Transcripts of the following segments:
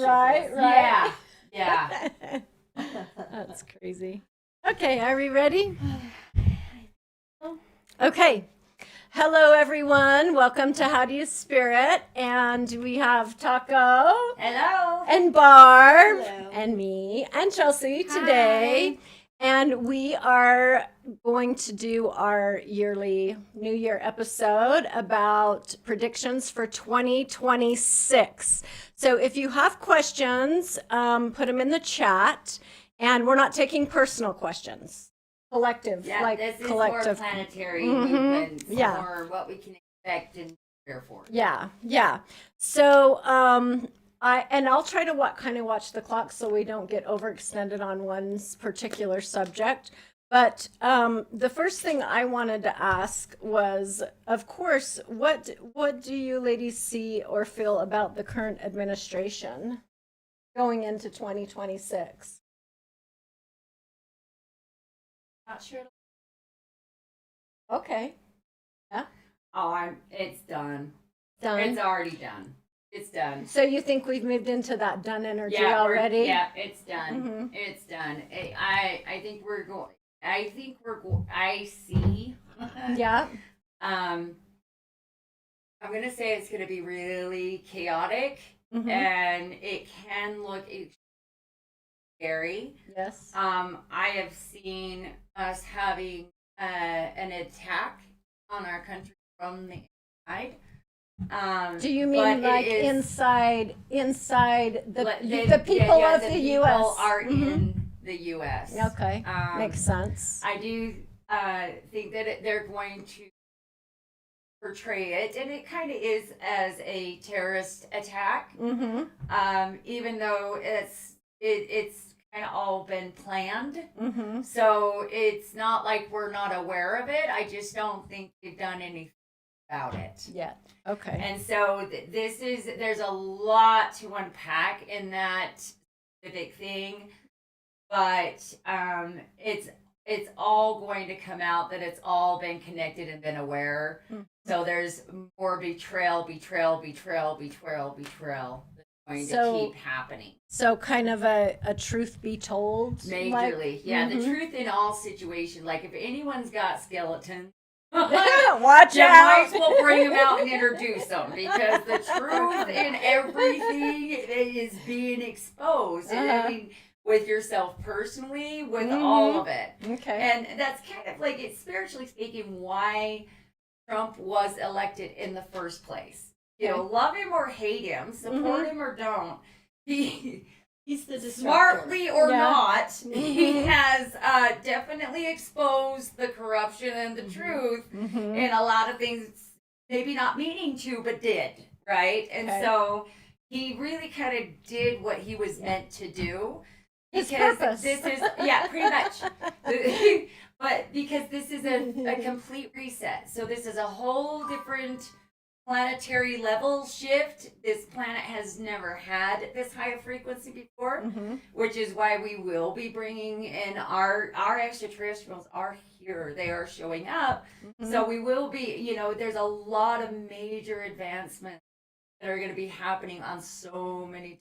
Right. Yeah. That's crazy. Okay, are we ready? Okay. Hello, everyone. Welcome to How Do You Spirit? And we have Taco. Hello. And Barb. Hello. And me and Chelsea today. And we are going to do our yearly New Year episode about predictions for 2026. So if you have questions, put them in the chat. And we're not taking personal questions. Collective, Yeah, like this is collective. more planetary Mhm. movements, Yeah. more what we can expect and prepare for. Yeah. So, I'll try to watch the clock so we don't get overextended on one particular subject. But the first thing I wanted to ask was, of course, what do you ladies see or feel about the current administration going into 2026? Not sure. Okay, Oh, it's done. done. It's already done. It's done. So you think we've moved into that done energy Yeah, already? Yeah, it's done. Mhm. It's done. I think we're going. I see. Yeah. I'm gonna say it's gonna be really chaotic, Mhm. and it can look scary. Yes. I have seen us having an attack on our country from the inside. Do you but mean it like is- inside the the people yeah, of the people U.S. are Mhm. in the U.S. Okay, makes sense. I do think that they're going to portray it, and it kind of is as a terrorist attack. Mm-hmm. Even though it's kind of all been planned. Mm-hmm. So it's not like we're not aware of it. I just don't think they've done anything about it. Yeah. Okay. And so there's a lot to unpack in that specific thing, but it's all going to come out that it's all been connected and been aware. Mm. So there's more betrayal that's going to keep happening. So kind of a truth be told. Majorly. Yeah, Mhm. the truth in all situations. Like if anyone's got skeletons, Watch you out. might as well bring them out and introduce them, because the truth in everything is being exposed. And I mean, with yourself personally, with all of it. Okay. And that's kind of like, it's spiritually speaking, why Trump was elected in the first place. You know, love him or hate him, support him or don't. He's the disruptor. Smartly or not, he Mhm. has definitely exposed the corruption and the truth Mm-hmm. in a lot of things, maybe not meaning to, but did, right? And Okay. so he really kind of did what he was meant to do. His Because purpose. this is, yeah, pretty much. But because this is a complete reset. So this is a whole different planetary level shift. This planet has never had this high of frequency before, Mm-hmm. which is why we will be bringing in our extraterrestrials are here. They are showing up. Mm-hmm. So we will be, there's a lot of major advancements that are going to be happening on so many,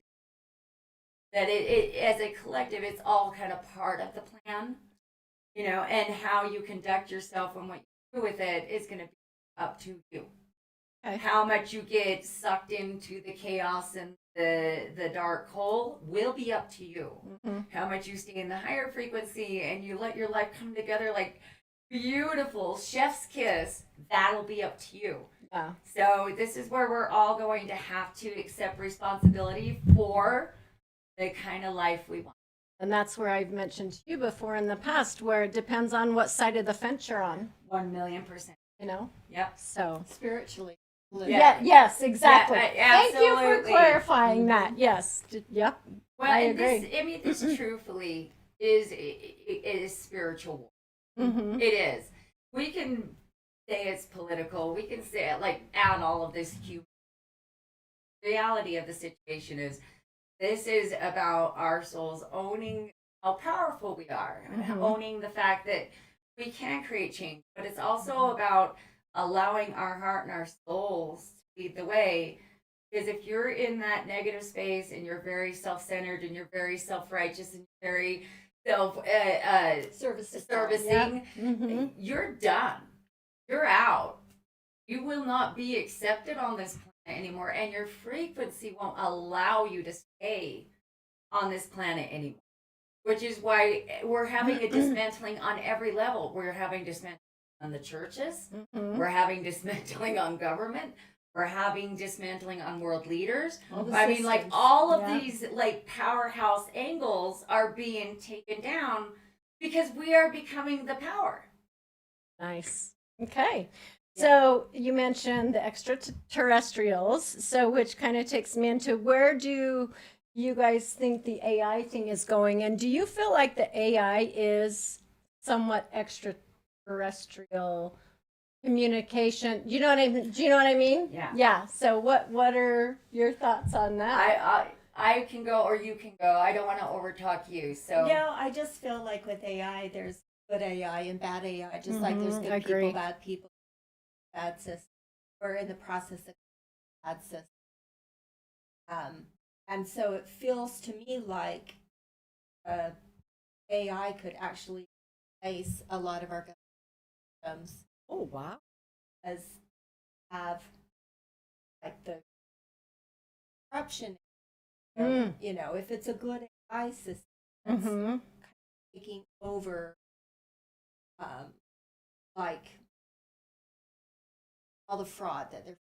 that it as a collective, it's all kind of part of the plan, and how you conduct yourself and what you do with it is going to be up to you. Okay. How much you get sucked into the chaos and the dark hole will be up to you. Mm-hmm. How much you stay in the higher frequency and you let your life come together like beautiful chef's kiss, that'll be up to you. Yeah. So this is where we're all going to have to accept responsibility for the kind of life we want. And that's where I've mentioned to you before in the past, where it depends on what side of the fence you're on. 1,000,000%. Yep. So. Spiritually. Yeah. Yes. Exactly. Yeah, Thank you for absolutely. clarifying that. Yes. Yep. Well, I and agree. this truthfully is spiritual war. Mm-hmm. It is. We can say it's political. We can say add all of this human. The reality of the situation is, this is about our souls owning how powerful we are, owning the fact that we can create change. But it's also about allowing our heart and our souls to lead the way Because if you're in that negative space and you're very self-centered and you're very self-righteous and very servicing, you're done. You're out. You will not be accepted on this planet anymore, and your frequency won't allow you to stay on this planet anymore. Which is why we're having a dismantling on every level. We're having dismantling on the churches. We're having dismantling on government. We're having dismantling on world leaders. I mean, like all of these like powerhouse angles are being taken down because we are becoming the power. Nice. Okay. So you mentioned the extraterrestrials, so which kind of takes me into where do you guys think the AI thing is going? And do you feel like the AI is somewhat extraterrestrial communication? Do you know what I mean? Do you know what I mean? Yeah. Yeah. So what are your thoughts on that? I can go or you can go. I don't want to overtalk you. So I just feel like with AI, there's good AI and bad AI, just like there's good people, bad systems. We're in the process of bad systems. And so it feels to me like AI could actually replace a lot of our systems. Oh, wow. As have like the corruption, you know, if it's a good AI system that's kind of taking over, like all the fraud that they're,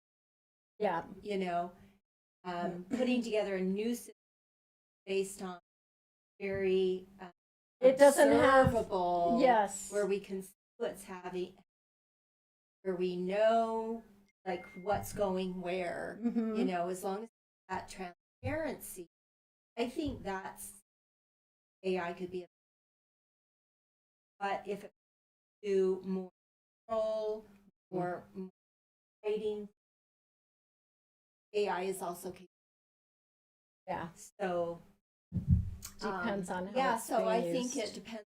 you know, putting together a new system based on very it doesn't have observable, where we can see what's having, where we know like what's going where, you know, as long as that transparency, I think that's AI could be. But if it do more control, more rating, AI is also capable. Yeah. So depends on how it's so I being think used. it depends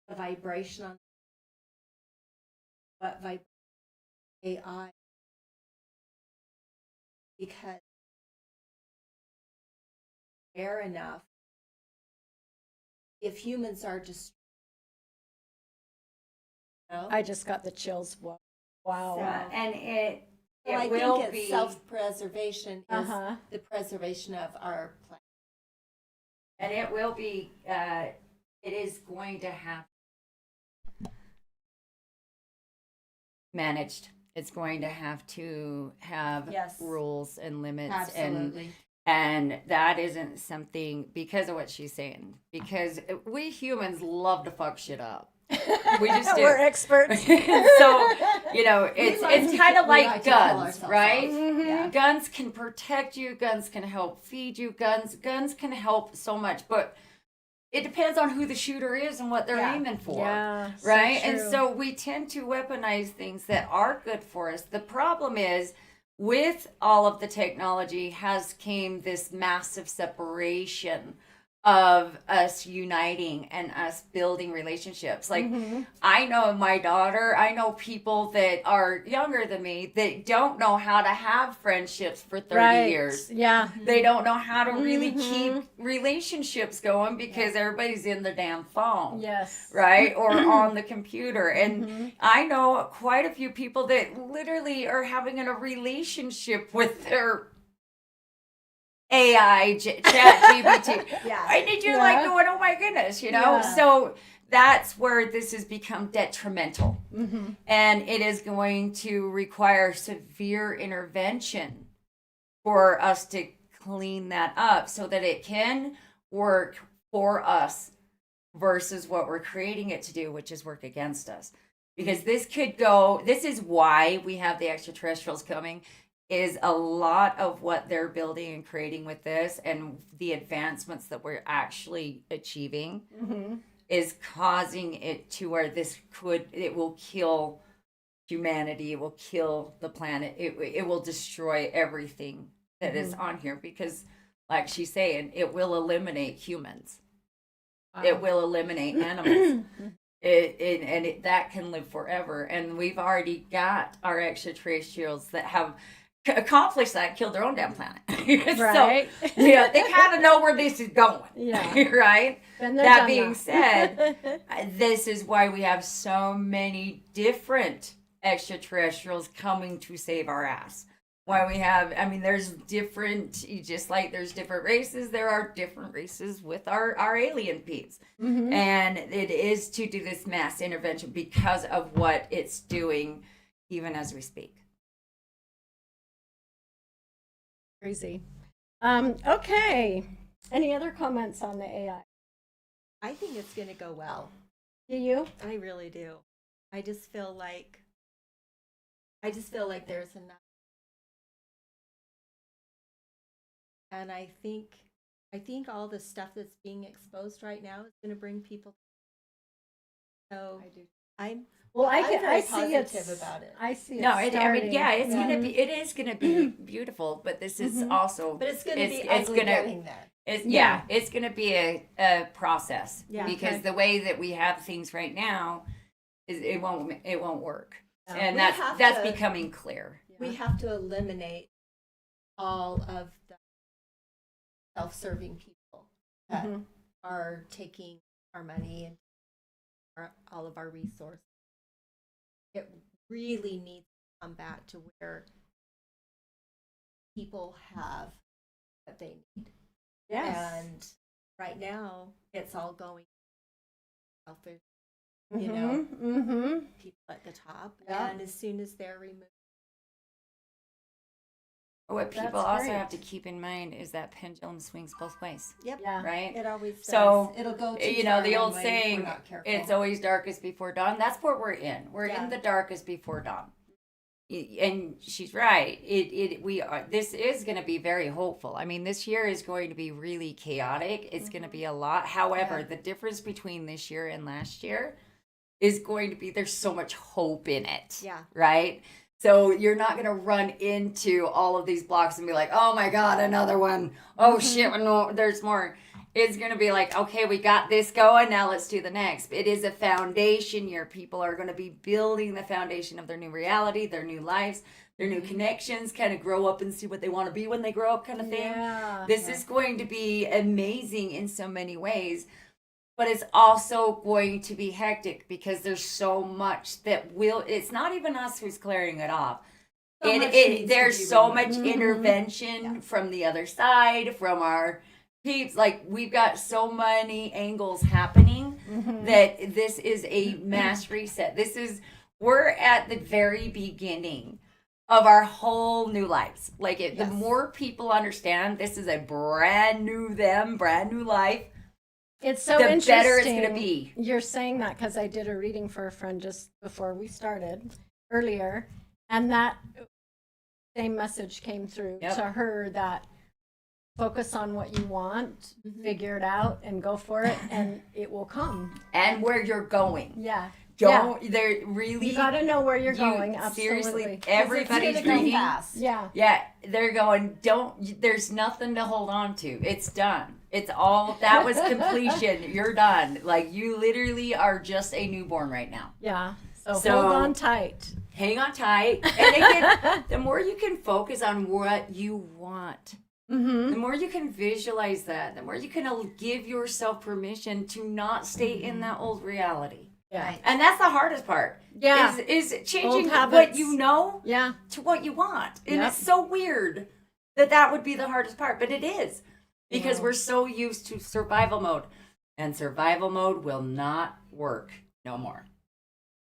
on the vibration on what AI, because fair enough if humans are just, you know? I just got the chills. Wow. and it I will think be it's self-preservation is the preservation of our planet. and it will be it is going to have managed. It's going to have rules and limits. Absolutely. And that isn't something because of what she's saying, because we humans love to fuck shit up. We just do. We're experts. So, you know, it's kind of like guns, right? Yeah. Guns can protect you, guns can help feed you, guns can help so much, but it depends on who the shooter is and what they're aiming for. Yeah, right? so And true. so we tend to weaponize things that are good for us. The problem is with all of the technology has came this massive separation of us uniting and us building relationships. Like I know my daughter, I know people that are younger than me that don't know how to have friendships for 30 years. Yeah. They don't know how to really keep relationships going because everybody's in the damn phone. Yes. Right? Or on the computer. And I know quite a few people that literally are having a relationship with their AI, chat GPT. And you're like going, oh my goodness, you know? Yeah. So that's where this has become detrimental. And it is going to require severe intervention for us to clean that up so that it can work for us versus what we're creating it to do, which is work against us. Because this is why we have the extraterrestrials coming, is a lot of what they're building and creating with this and the advancements that we're actually achieving is causing it to where it will kill humanity, it will kill the planet, it will destroy everything that is on here, because like she's saying, it will eliminate humans. It will eliminate animals. That can live forever. And we've already got our extraterrestrials that have accomplish that, killed their own damn planet. Right. So, yeah, they kind of know where this is going. Yeah. Right? Been there, That done being that. said, this is why we have so many different extraterrestrials coming to save our ass. Why we have, I mean, there's different, just like there's different races, there are different races with our alien peeps. And it is to do this mass intervention because of what it's doing, even as we speak. Crazy. Okay. Any other comments on the AI? I think it's going to go well. Do you? I really do. I just feel like there's enough. And I think all the stuff that's being exposed right now is going to bring people. So I'm very see it positive about it. I see it. No, I mean, starting. yeah, it is gonna be beautiful, but this is also, But it's going to be it's ugly gonna, getting there. it's gonna be a process. Yeah. Because Okay. the way that we have things right now is it won't work, Yeah. and We that's have to- becoming clear. We have to eliminate all of the self-serving people that Mhm. are taking our money and all of our resources. It really needs to come back to where people have what they need. Yes. And right now, it's all going selfish, you know, Mm-hmm. people at the top. Yeah. And as soon as they're removed, What people That's also great. have to keep in mind is that pendulum swings both ways, yep, Yeah. right? it always does. So, it'll go too You know, far the one old way if we're saying, not careful. it's always darkest before dawn. That's what we're in. We're Yeah. in the darkest before dawn. And she's right. This is going to be very hopeful. I mean, this year is going to be really chaotic. It's going to be a lot. However, Yeah. the difference between this year and last year is going to be, there's so much hope in it. Yeah. Right? So you're not going to run into all of these blocks and be like, oh my God, another one. Oh shit, no, there's more. It's going to be like, okay, we got this going. Now let's do the next. It is a foundation year. People are going to be building the foundation of their new reality, their new lives, their new connections, kind of grow up and see what they want to be when they grow up kind of thing. Yeah. This is going to be amazing in so many ways. But it's also going to be hectic because there's so much that it's not even us who's clearing it off. So much needs to There's be so removed. much intervention from the other side, from our peeps. Like, we've got so many angles happening that this is a mass reset. We're at the very beginning of our whole new lives. Like, the Yes. more people understand this is a brand new life, It's so the interesting. better it's going to be. You're saying that because I did a reading for a friend just before we started earlier, and that same message came through Yep. to her that focus on what you want, figure it out, and go for it, and it will come. And where you're going. Yeah. They're really, You got to know where you're going. Absolutely. seriously, everybody's it's gonna go reading. fast. Yeah. Yeah, they're going, there's nothing to hold on to. It's done. It's all, that was completion. You're done. Like, you literally are just a newborn right now. Yeah. So So- hold on tight. Hang on tight. And again, the more you can focus on what you want, Mm-hmm. the more you can visualize that, the more you can give yourself permission to not stay in that old reality. Yeah. Right. And that's the hardest part. Yeah. Is changing what habits. you know Yeah. to what you want. And Yep. it's so weird that would be the hardest part, but it is. Because Yeah. we're so used to survival mode. And survival mode will not work no more.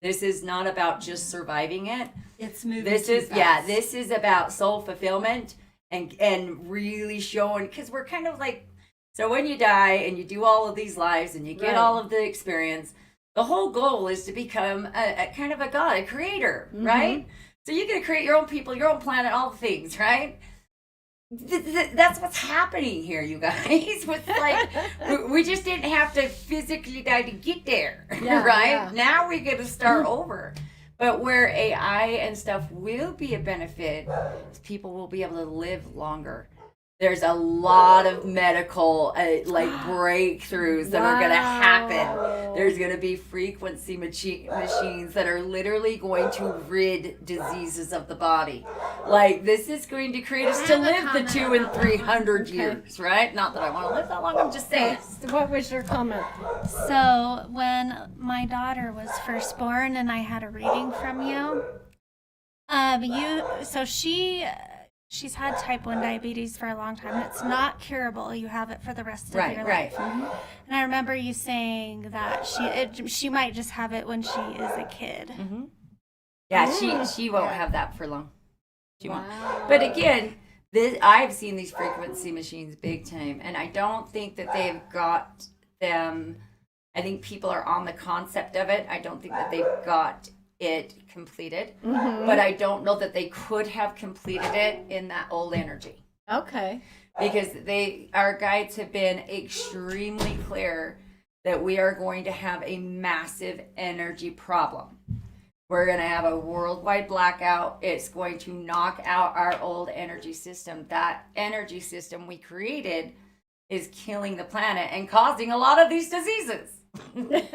This is not about just surviving it. It's moving This too is fast. this is about soul fulfillment and really showing, because we're kind of like, so when you die and you do all of these lives and you get Right. all of the experience, the whole goal is to become a kind of a god, a creator, right? So you're gonna create your own people, your own planet, all the things, right? That's what's happening here, you guys. With like, we just didn't have to physically die to get there, Yeah, right? yeah. Now we get to start over. But where AI and stuff will be a benefit is people will be able to live longer. there's a lot of medical breakthroughs that are going to happen. There's going to be frequency machines that are literally going to rid diseases of the body. Like, this is going to create us to live the 200 and 300 years, right? Not that I want to live that long, I'm just saying. What was your comment? So when my daughter was first born and I had a reading from you, she's had type 1 diabetes for a long time. It's not curable. You have it for the rest of your life. Right. And I remember you saying that she might just have it when she is a kid. Mm-hmm. Yeah, she won't have that for long. She won't. But again, I've seen these frequency machines big time, and I don't think that they've got them. I think people are on the concept of it. I don't think that they've got it completed, but I don't know that they could have completed it in that old energy. Okay. Because our guides have been extremely clear that we are going to have a massive energy problem. We're going to have a worldwide blackout. It's going to knock out our old energy system. That energy system we created is killing the planet and causing a lot of these diseases. Maybe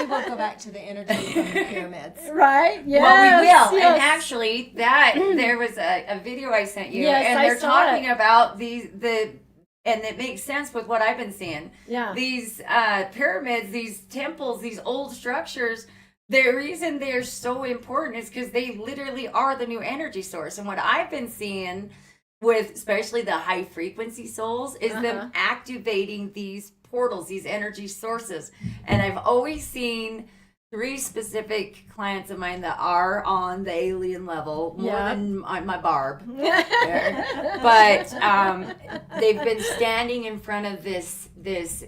we'll go back to the energy from the pyramids. Right? Yes. Well, we will. Yes. And actually, there was a video I sent you, Yes, and I they're saw talking it. about and it makes sense with what I've been seeing. Yeah. These pyramids, these temples, these old structures, the reason they're so important is because they literally are the new energy source. And what I've been seeing with especially the high frequency souls is them activating these portals, these energy sources. And I've always seen 3 specific clients of mine that are on the alien level, more than my Barb. But they've been standing in front of this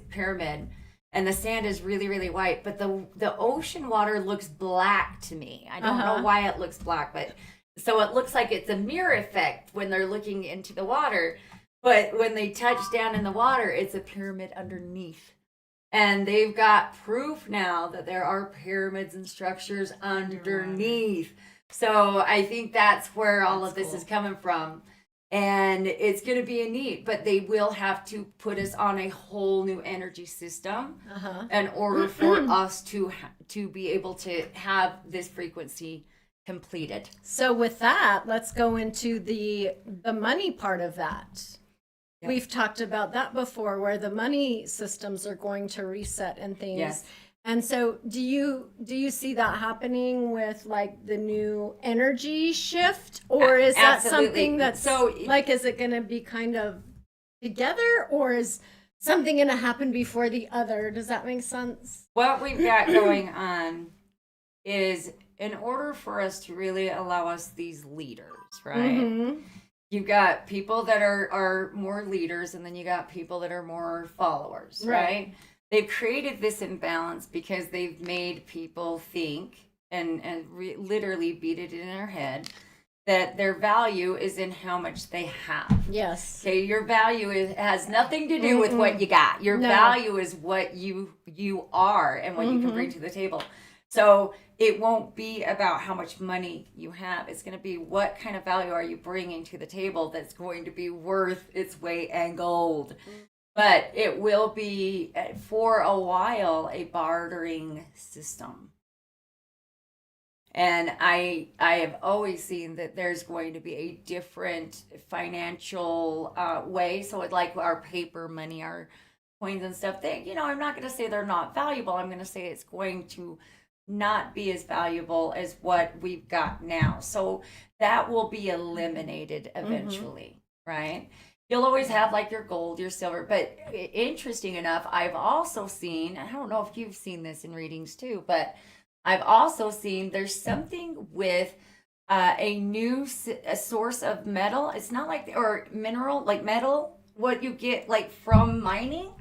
pyramid, and the sand is really, really white, but the ocean water looks black to me. I don't know why it looks black, but so it looks like it's a mirror effect when they're looking into the water. But when they touch down in the water, it's a pyramid underneath. And they've got proof now that there are pyramids and structures underneath. So I think that's where all of this is coming from. And it's going to be a neat, but they will have to put us on a whole new energy system in order for us to be able to have this frequency completed. So with that, let's go into the money part of that. Yep. We've talked about that before, where the money systems are going to reset and things. Yes. And so do you see that happening with like the new energy shift, or is that something that's is it going to be kind of together, or is something going to happen before the other? Does that make sense? What we've got going on is, in order for us to really allow us these leaders, right? You've got people that are more leaders, and then you got people that are more followers, right? They've created this imbalance because they've made people think and literally beat it in their head that their value is in how much they have. Yes. Okay, your value has nothing to do with what you got. Your value is what you are and what you can bring to the table. So it won't be about how much money you have. It's going to be what kind of value are you bringing to the table that's going to be worth its weight in gold. But it will be, for a while, a bartering system. And I have always seen that there's going to be a different financial way. So it's like our paper money, our coins and stuff. I'm not going to say they're not valuable. I'm going to say it's going to not be as valuable as what we've got now. So that will be eliminated eventually, right? You'll always have like your gold, your silver, but interesting enough, I've also seen, I don't know if you've seen this in readings too, but I've also seen there's something with a source of metal. It's not like, or mineral, like metal, what you get like from mining.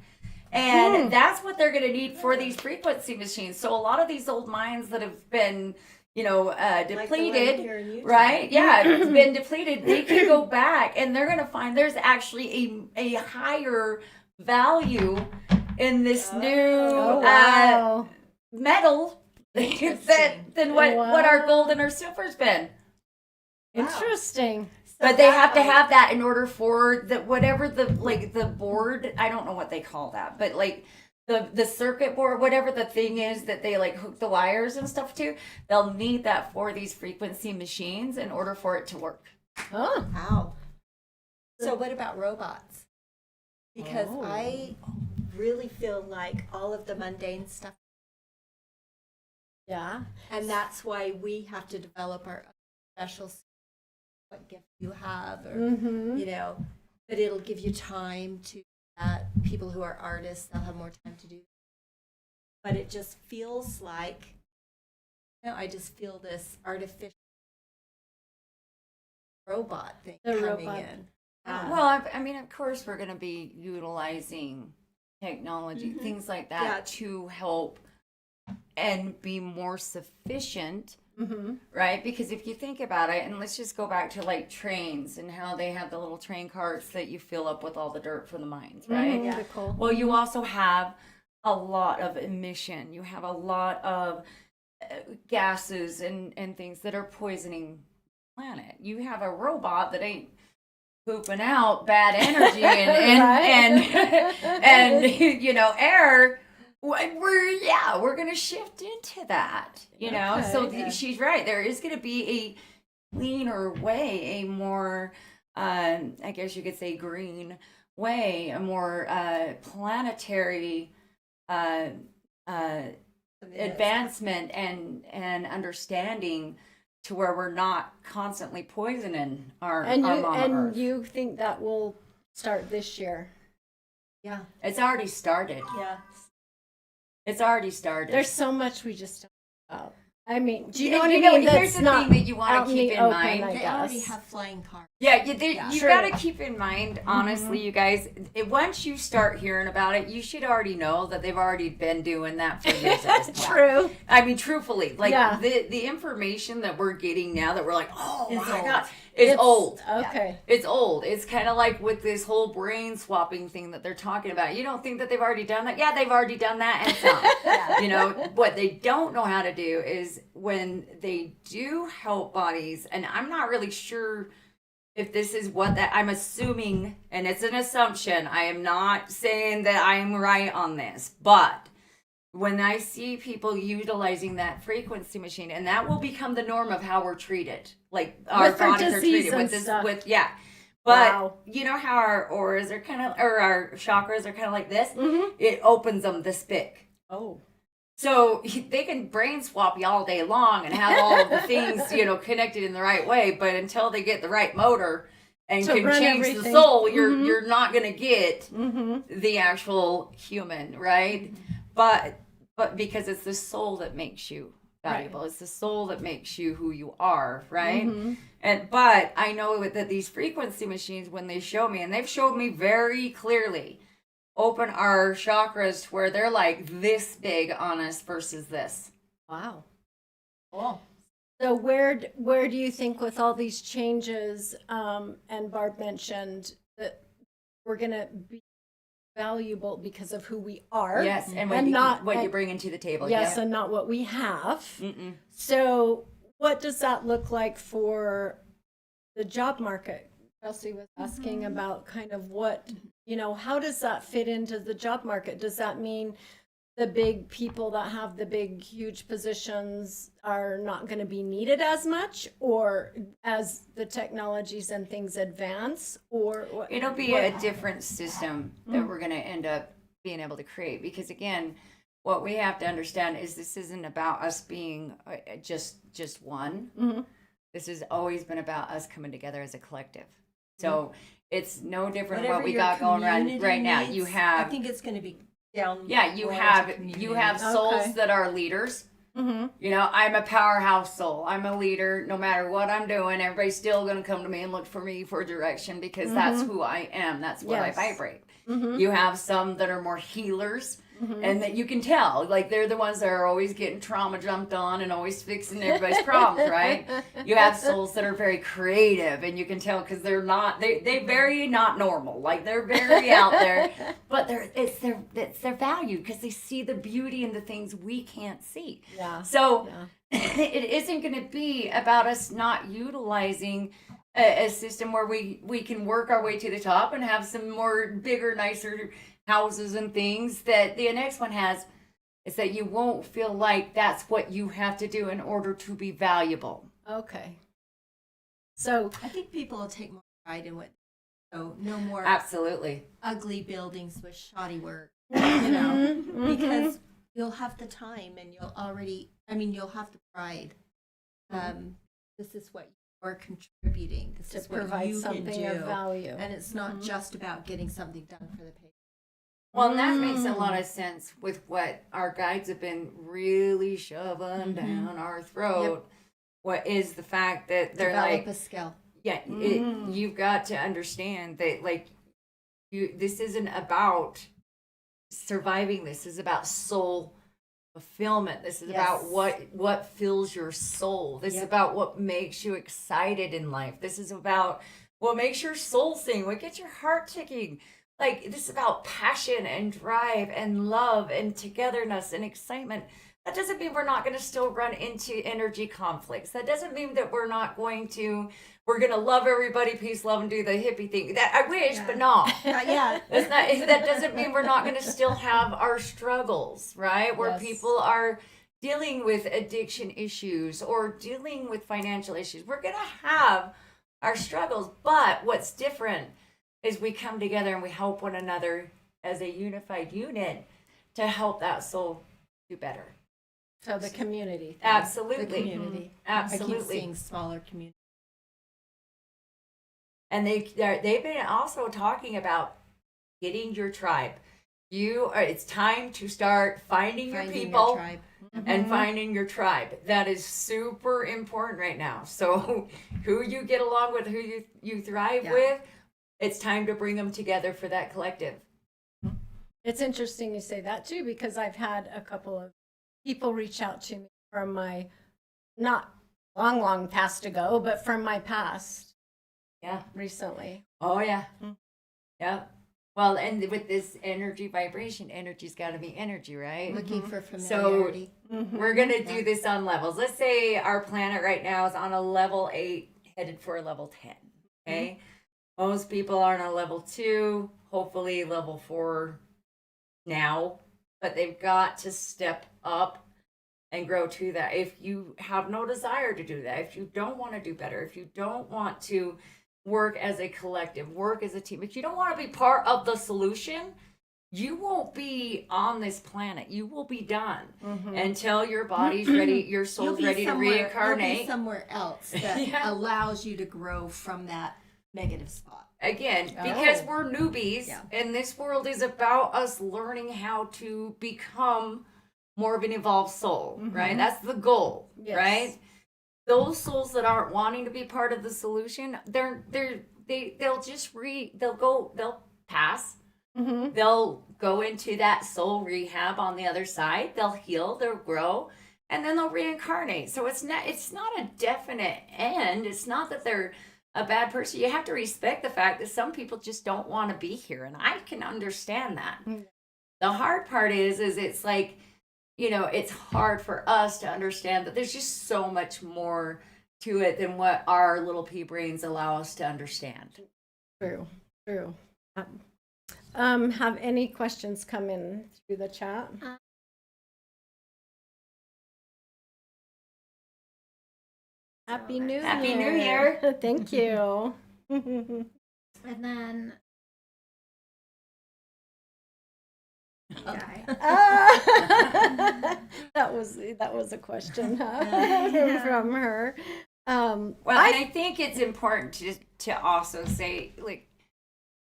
And that's what they're going to need for these frequency machines. So a lot of these old mines that have been, depleted, right? Yeah, it's been depleted. They can go back, and they're going to find there's actually a higher value in this new metal than what our gold and our silver's been. Interesting. But they have to have that in order for the whatever the like the board. I don't know what they call that, but like the circuit board, whatever the thing is that they like hook the wires and stuff to, they'll need that for these frequency machines in order for it to work. Oh, Wow. So what about robots? Because Oh. I really feel like all of the mundane stuff, yeah. and that's why we have to develop our special, what gift you have, or Mm-hmm. you know, but it'll give you time to people who are artists, they'll have more time to do that. But it just feels like, I just feel this artificial robot thing The coming robot. in. Well, I mean, of course, we're going to be utilizing technology, Mhm. things like that, Yeah. to help and be more sufficient, Mm-hmm. right? Because if you think about it, and let's just go back to like trains and how they have the little train carts that you fill up with all the dirt for the mines, right? Mm-hmm. Yeah. Cool. Well, you also have a lot of emission. You have a lot of gases and things that are poisoning the planet. You have a robot that ain't pooping out bad energy and you know, air. We're gonna shift into that, you know. So Okay. she's right. There is gonna be a cleaner way, a more I guess you could say green way, a more planetary advancement and understanding, to where we're not constantly poisoning our And our you Mama and Earth. you think that will start this year? Yeah. It's already started. Yeah. It's already started. There's so much we just don't know about. I mean, do you Yeah, know what you I know, mean? here's That's the not thing that you want out to in keep the in open, mind. I They already guess. have flying cars. Yeah, you True. got to keep in mind, honestly, you guys, once you start hearing about it, you should already know that they've already been doing that for years at this point. True. I mean, truthfully, like Yeah. the information that we're getting now that we're like, oh It's my old. God, it's old. Okay. It's old. It's kind of like with this whole brain swapping thing that they're talking about. You don't think that they've already done that? Yeah, they've already done that and some. You know, what they don't know how to do is when they do help bodies, and I'm not really sure if this is what that, I'm assuming, and it's an assumption. I am not saying that I'm right on this, but when I see people utilizing that frequency machine, and that will become the norm of how we're treated, like our With our bodies are disease treated and with this, stuff. with But Wow. you know how our auras are kind of, or our chakras are kind of like this. Mm-hmm. It opens them this big. Oh. So they can brain swap you all day long and have all of the things, you know, connected in the right way, but until they get the right motor and To can run change the everything. soul, Mhm. you're not gonna get Mm-hmm. the actual human, right? But because it's the soul that makes you valuable. It's the soul that makes you who you are, right? Mm-hmm. But I know that these frequency machines, when they show me, and they've showed me very clearly, open our chakras to where they're like this big on us versus this. Wow. Oh. So where do you think, with all these changes, and Barb mentioned that we're gonna be valuable because of who we are? Yes, and And what you and- bring into the table. Yes, Yeah. and not what we have. Mm-mm. So what does that look like for the job market? Chelsea was asking about kind of what, you know, how does that fit into the job market? Does that mean the big people that have the big, huge positions are not going to be needed as much, or as the technologies and things advance, or what? It'll be a different system that we're going to end up being able to create, because again, what we have to understand is this isn't about us being just one. Mm-hmm. This has always been about us coming together as a collective. So it's no different than Whatever what we your got going on community right now. needs, You I have, think it's going to be down. yeah, you more have into you have community. souls Okay. that are leaders. Mm-hmm. You know, I'm a powerhouse soul. I'm a leader. No matter what I'm doing, everybody's still going to come to me and look for me for direction, because that's who I am. That's what Yes. I vibrate. Mm-hmm. You have some that are more healers, and that you can tell, like they're the ones that are always getting trauma jumped on and always fixing everybody's problems, right? You have souls that are very creative, and you can tell because they're not, they very not normal, like they're very out there, but it's their value, because they see the beauty in the things we can't see. Yeah. So Yeah. it isn't going to be about us not utilizing a system where we can work our way to the top and have some more bigger, nicer houses and things that the next one has, is that you won't feel like that's what you have to do in order to be valuable. Okay. So I think people will take more pride in what, so no more Absolutely. ugly buildings with shoddy work, you know, because you'll have the time and you'll have the pride. This is what you're contributing. This to is what provide you can something do. of value. And it's not just about getting something done for the patient. Well, and that makes a lot of sense with what our guides have been really shoving down our throat. What is the fact that they're Develop like, a skill. yeah, you've got to understand that, like, this isn't about surviving. This is about soul fulfillment. This is about what fills your soul. This is about what makes you excited in life. This is about what makes your soul sing, what gets your heart ticking. Like, this is about passion and drive and love and togetherness and excitement. That doesn't mean we're not going to still run into energy conflicts. That doesn't mean that we're going to love everybody, peace, love, and do the hippie thing. That I wish, but no. Yeah. That doesn't mean we're not going to still have our struggles, right? Where people are dealing with addiction issues or dealing with financial issues. We're going to have our struggles, but what's different is we come together and we help one another as a unified unit to help that soul do better. So the community thing. Absolutely. The community. Absolutely. I keep seeing smaller communities. And they've been also talking about getting your tribe. It's time to start finding your people your tribe. and finding your tribe. That is super important right now. So who you get along with, who you thrive with, it's time to bring them together for that collective. It's interesting you say that too, because I've had a couple of people reach out to me from my, not long past ago, but from my past. Yeah. Recently. Oh, yeah. Yeah. Well, and with this energy vibration, energy's got to be energy, right? Looking for familiarity. So we're going to do this on levels. Let's say our planet right now is on a level 8, headed for a level 10. Okay. Most people are on a level 2, hopefully level 4 now, but they've got to step up and grow to that. If you have no desire to do that, if you don't want to do better, if you don't want to work as a collective, work as a team, if you don't want to be part of the solution, you won't be on this planet. You will be done until your body's ready, your soul's ready to reincarnate. You'll be somewhere else that allows you to grow from that negative spot. Again, because we're newbies, and this world is about us learning how to become more of an evolved soul, right? That's the goal, right? Those souls that aren't wanting to be part of the solution, they'll pass. They'll go into that soul rehab on the other side. They'll heal, they'll grow, and then they'll reincarnate. So it's not a definite end. It's not that they're a bad person. You have to respect the fact that some people just don't want to be here, and I can understand that. The hard part is it's like, it's hard for us to understand that there's just so much more to it than what our little pea brains allow us to understand. True. Have any questions come in through the chat? Happy New Year. Happy New Year. Thank you. And then that was a question from her. Well, I think it's important to also say, like,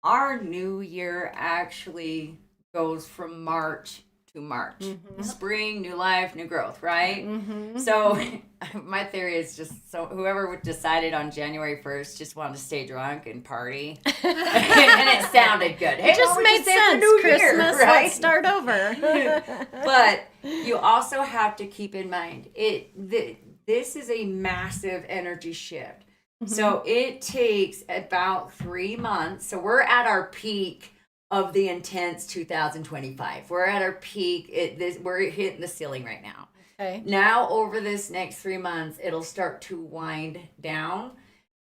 our new year actually goes from March to March. Spring, new life, new growth, right? So my theory is just, whoever decided on January 1st just wanted to stay drunk and party. And it sounded good. It just made sense. Christmas, right? Let's start over. But you also have to keep in mind, this is a massive energy shift. So it takes about 3 months. So we're at our peak of the intense 2025. We're at our peak. We're hitting the ceiling right now. Okay. Now, over this next 3 months, it'll start to wind down.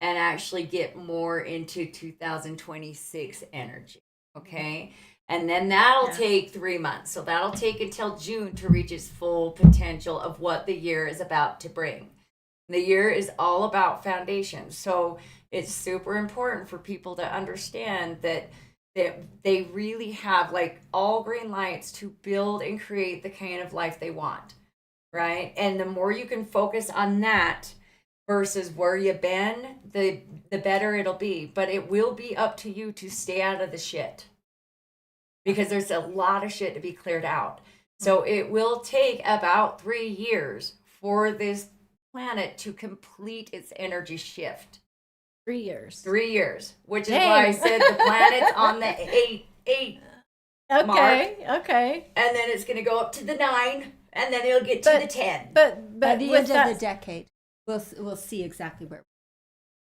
and actually get more into 2026 energy. Okay. And then that'll take 3 months. So that'll take until June to reach its full potential of what the year is about to bring. The year is all about foundation. So it's super important for people to understand that they really have like all green lights to build and create the kind of life they want. Right. And the more you can focus on that versus where you've been, the better it'll be. But it will be up to you to stay out of the shit, because there's a lot of shit to be cleared out. So it will take about 3 years for this planet to complete its energy shift. 3 years. 3 years, which is Dang. why I said the planet's on the eight mark. Okay. And then it's going to go up to the 9, and then it'll get to the 10. But By the with end of the decade, we'll see exactly where.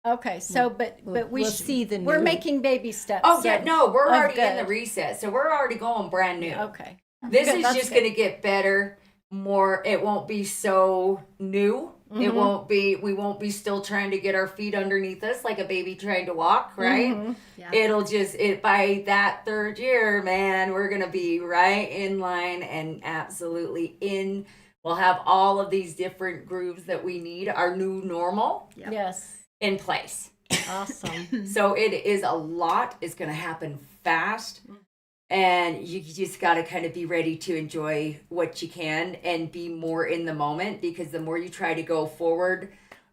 Okay, so but we'll see the we're new- making baby steps. Oh, yeah, no, we're of already in the good. reset. So we're already going brand new. Okay. This Good, is that's just good. going to get better, more. It won't be so new. It won't be, we won't be still trying to get our feet underneath us like a baby trying to walk, right? Yeah. It'll just, by that 3rd year, man, we're going to be right in line and absolutely in. We'll have all of these different grooves that we need, our new normal Yes. in place. Awesome. So it is a lot. It's going to happen fast. And you just got to kind of be ready to enjoy what you can and be more in the moment, because the more you try to go forward,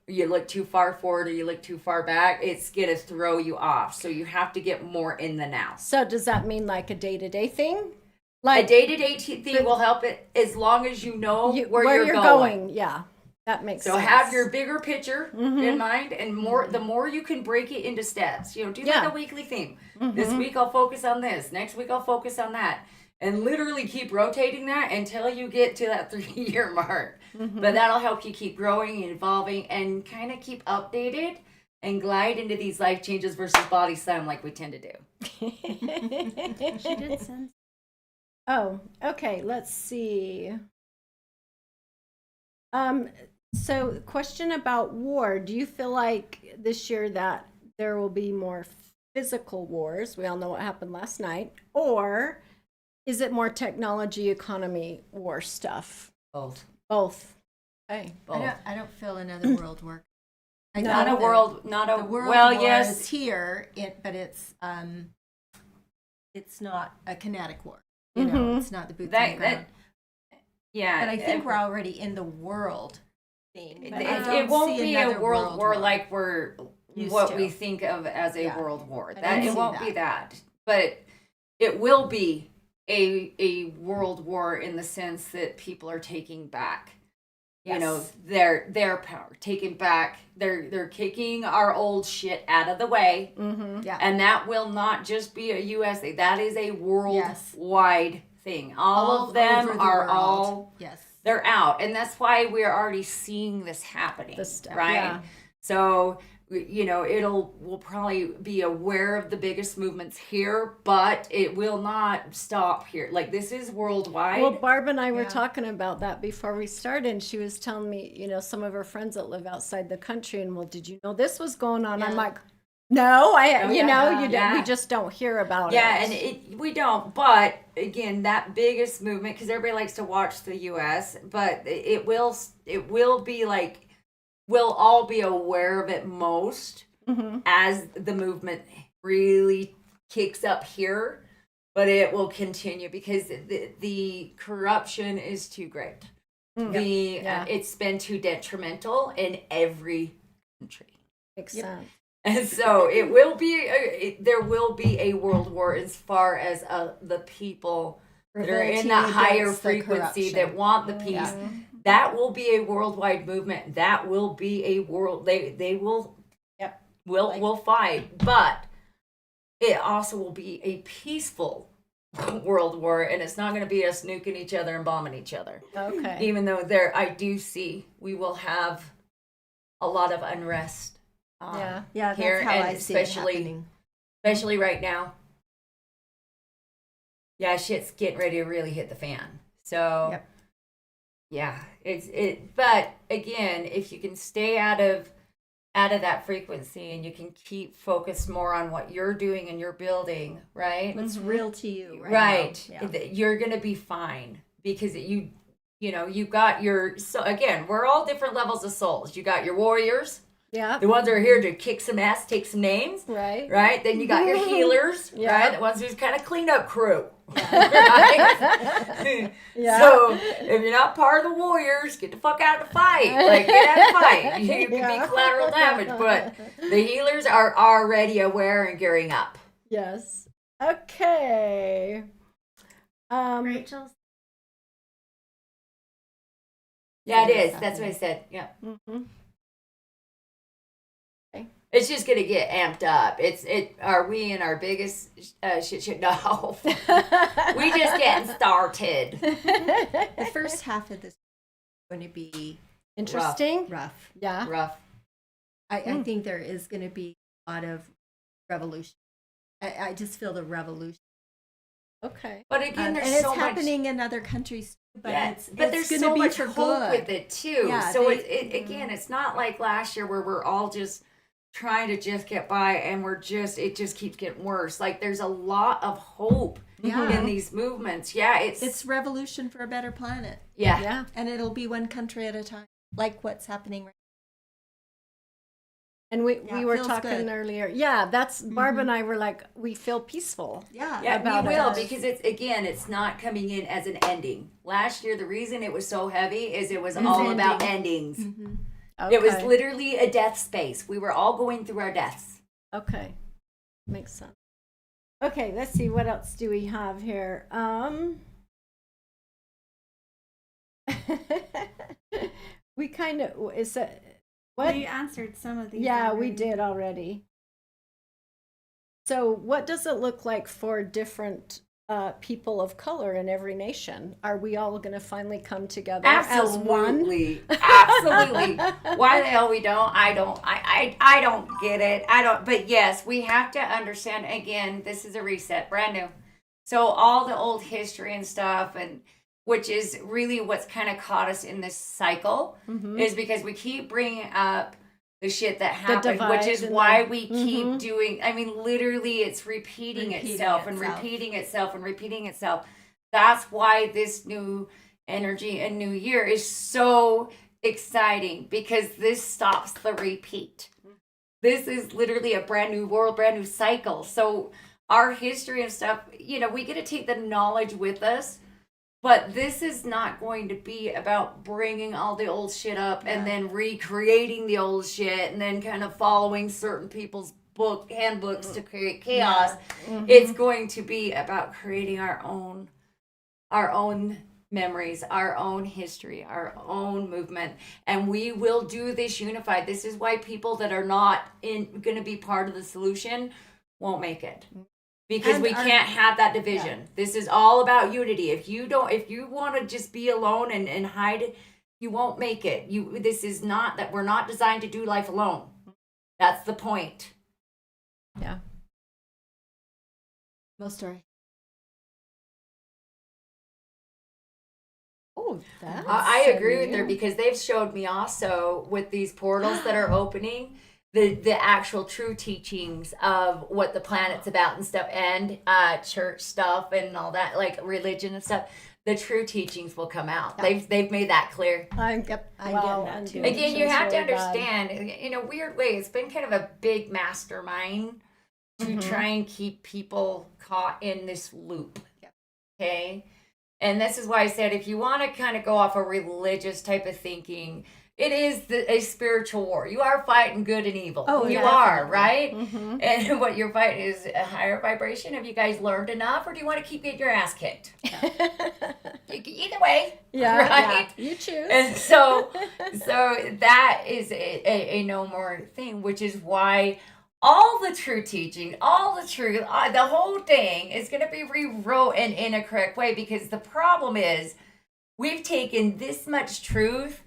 you look too far forward or you look too far back, it's going to throw you off. So you have to get more in the now. So does that mean like a day-to-day thing? A Like day-to-day thing will help it as long as you know where you're going. Yeah. That makes So sense. have your bigger picture in mind, and the more you can break it into steps. Do like a weekly theme. This week I'll focus on this. Next week I'll focus on that. And literally keep rotating that until you get to that 3-year mark. But that'll help you keep growing and evolving and kind of keep updated and glide into these life changes versus body slam like we tend to do. She did send. Oh, okay. Let's see. So question about war. Do you feel like this year that there will be more physical wars? We all know what happened last night. Or is it more technology, economy, war stuff? Both. Both. Okay. Both. I don't feel another world war. Not a think world, not a the world well, war yes. is here, but it's not a kinetic war. You know, it's not the boots on the ground. Yeah. But I think we're already in the world theme. But I It don't won't see be a another world war like we're Used what to. we think of as a Yeah. world war. I That don't it see won't that. be that, but it will be a world war in the sense that people are taking back, you know, their power, taking back. They're kicking our old shit out of the way, Yeah. and that will not just be a U.S. thing. That is a Yes. worldwide thing. All of them over the are world. all. Yes. They're out, and that's why we're already seeing this happening, This stuff, right? yeah. So, you know, we'll probably be aware of the biggest movements here, but it will not stop here. Like, this is worldwide. Well, Barb and I were Yeah. talking about that before we started, and she was telling me, you know, some of her friends that live outside the country, and well, did you know this was going on? I'm Yeah. like, no, Oh, you know, yeah. we just don't hear about Yeah, it. and we don't. But again, that biggest movement, because everybody likes to watch the U.S., but it will be like, we'll all be aware of it most as the movement really kicks up here. But it will continue because the corruption is too great. It's been too detrimental in every country. Makes sense. And so it will be there will be a world war as far as the people that are in that Revolting higher against the frequency that corruption. want the peace. That will be a worldwide movement. That will be a world. They will. Yep. Will fight, but it also will be a peaceful world war, and it's not going to be us nuking each other and bombing each other. Okay. Even though I do see we will have a lot of unrest. Yeah. Yeah, Here, that's how and I see it especially- happening. Especially right now. Yeah, shit's getting ready to really hit the fan. So, Yep. yeah, but again, if you can stay out of out of that frequency, and you can keep focused more on what you're doing and you're building, right? What's real to you, Right. now. Yeah. You're going to be fine because you know, you've got your, so again, we're all different levels of souls. You got your warriors, Yeah. the ones that are here to kick some ass, take some names, Right. right? Then you got your healers, Yeah. right? The ones who's kind of cleanup crew, right? Yeah. So if you're not part of the warriors, get the fuck out of the fight. Like, get out of the fight. You can Yeah. be collateral damage, but the healers are already aware and gearing up. Yes. Okay. Rachel's. Yeah, it is. That's what I said. Yeah. Mhm. It's just gonna get amped up. Are we in our biggest shit? No, we just getting started. The first half of this is going to be Interesting. rough. Yeah. Rough. I think there is going to be a lot of revolution. I just feel the revolution. Okay. But again, And there's it's so happening in other countries too, much. but Yeah, it's but there's going so to be much for hope good. with it too. Yeah, So they- again, it's not like last year where we're all just trying to just get by and it just keeps getting worse. Like there's a lot of hope Yeah. in these movements. Yeah, It's revolution for a better planet, yeah. Yeah. and it'll be one country at a time, like what's happening right And we Yeah, it were feels talking good. earlier. Yeah, that's Barb and I were like, we feel peaceful. now. Yeah, about we will it. because it's not coming in as an ending. Last year, the reason it was so heavy is it was all about endings. Mm-hmm. Okay. It was literally a death space. We were all going through our deaths. Okay. Makes sense. Okay, let's see, what else do we have here? We kind of, is that, what? We answered some of these. Yeah, we already. did already. So what does it look like for different people of color in every nation? Are we all going to finally come together as one? Absolutely. Absolutely. Why the hell we don't? I don't get it. But yes, we have to understand, again, this is a reset, brand new. So all the old history and stuff, and which is really what's kind of caught us in this cycle, is because we keep bringing up the shit that happened, which is divide why and we keep doing, I mean, literally it's repeating itself and itself. repeating itself and repeating itself. That's why this new energy and new year is so exciting, because this stops the repeat. This is literally a brand new world, brand new cycle. So our history and stuff, you know, we get to take the knowledge with us, but this is not going to be about bringing all the old shit up and then recreating the old shit and then kind of following certain people's handbooks to create chaos. It's going to be about creating our own memories, our own history, our own movement, and we will do this unified. This is why people that are not going to be part of the solution won't make it. Because And we can't have that division. This is all about unity. If you want to just be alone and hide it, you won't make it. This is not that we're not designed to do life alone. That's the point. Yeah. Most are. Oh, that's I agree with new. her, because they've showed me also with these portals that are opening the actual true teachings of what the planet's about and stuff, and church stuff and all that, like religion and stuff. The true teachings will come out. Yeah. They've made that clear. I'm getting that too. Again, you have to understand, in a weird way, it's been kind of a big mastermind to try and keep people caught in this loop. Okay? And this is why I said, if you want to kind of go off a religious type of thinking, it is a spiritual war. You are fighting good and evil. Oh, you yeah, are, definitely. right? And what you're fighting is a higher vibration. Have you guys learned enough, or do you want to keep getting your ass kicked? Either way. Yeah, right? yeah. You choose. And so that is a no more thing, which is why all the true teaching, all the truth, the whole thing is going to be rewritten in a correct way, because the problem is we've taken this much truth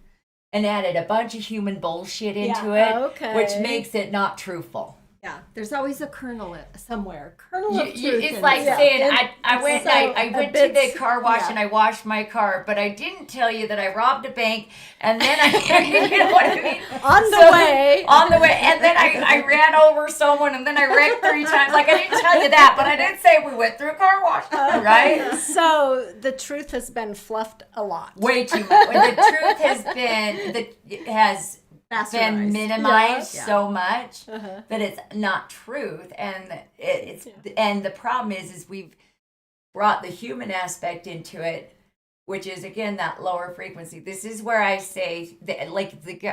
and added a bunch of human bullshit into it, okay. which makes it not truthful. Yeah, there's always a kernel somewhere. Kernel of truth. It's in like it. saying I went so I a went to bit- the car wash yeah. and I washed my car, but I didn't tell you that I robbed a bank and then I you know what I mean? On the So, way. on the way, and then I ran over someone and then I wrecked 3 times. Like I didn't tell you that, but I did say we went through a car wash, right? So the truth has been fluffed a lot. Way too much. The truth has been Bastardized. minimized Yeah. so much Uh-huh. that it's not truth, and and the problem is we've brought the human aspect into it, which is again that lower frequency. This is where I say that,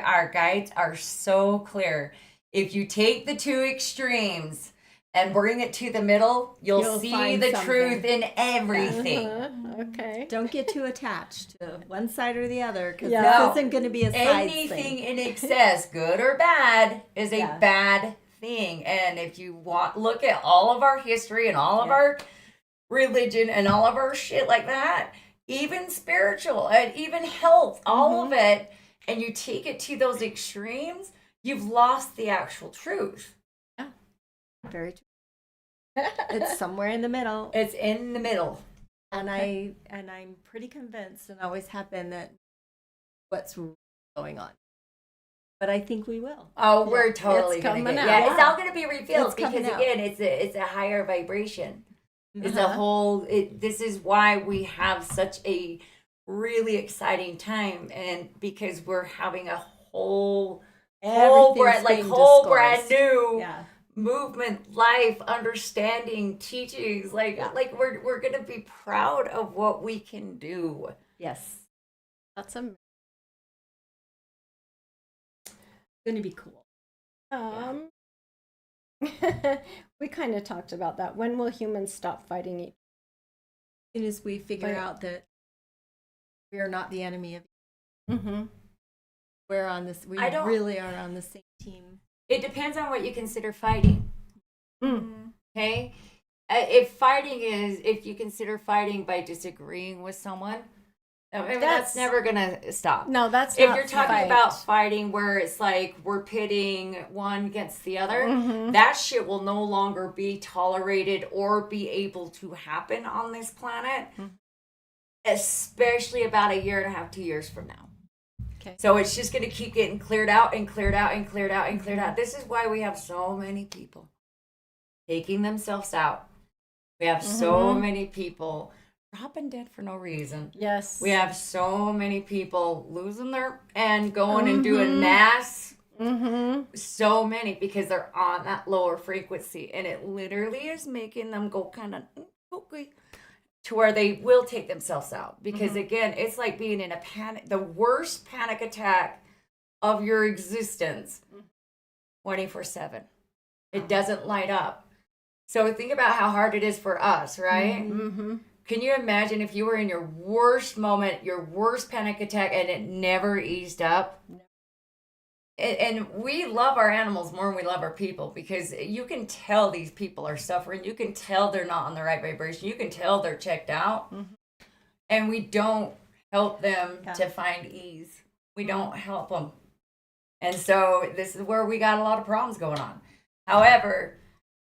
our guides are so clear. If you take the 2 extremes and bring it to the middle, you'll see find the something. truth in everything. Uh-huh. Okay. Don't get too attached to one side or the other, because Yeah. this No. isn't going to be a side Anything thing. in excess, good or bad, is a Yeah. bad thing. And if you look at all of our history and all of our religion and all of our shit like that, even spiritual and even health, all of it, and you take it to those extremes, you've lost the actual truth. Very true. It's somewhere in the middle, It's in the middle. and I'm pretty convinced, and always have been, that what's really going on. But I think we will. Oh, we're totally It's gonna coming get. out. Yeah, it's Yeah. all gonna be revealed It's because coming out. again, it's a higher vibration. It's a Uh-huh. whole. This is why we have such a really exciting time, and because we're having a whole Everything's being brand disclosed. new Yeah. movement, life, understanding, teachings. Like we're gonna be proud of what we can do. Yes. That's a It's going to be cool. we kind of talked about that. When will humans stop fighting each As soon as we figure Right. out that we are not the enemy of, Mm-hmm. we're on this, we I don't- really are on the same team. It depends on what you consider fighting. Mm. Okay, if you consider fighting by disagreeing with someone, I mean, that's That's- never gonna stop. No, that's If not you're talking fight. about fighting where it's like we're pitting one against the other, Mhm. that shit will no longer be tolerated or be able to happen on this planet, especially about 1.5 years, 2 years from now. Okay. So it's just going to keep getting cleared out and cleared out and cleared out and cleared out. This is why we have so many people taking themselves out. We have so many people dropping dead for no reason. Yes. We have so many people losing their and going and doing mass. Mm-hmm. So many because they're on that lower frequency, and it literally is making them go kind of okay to where they will take themselves out. Because again, it's like being in a panic, the worst panic attack of your existence, 24/7. It doesn't light up. So think about how hard it is for us, right? Mm-hmm. Can you imagine if you were in your worst moment, your worst panic attack, and it never eased up? And we love our animals more than we love our people, because you can tell these people are suffering. You can tell they're not on the right vibration. You can tell they're checked out. And we don't help them to find ease. We don't help them. And so this is where we got a lot of problems going on. However,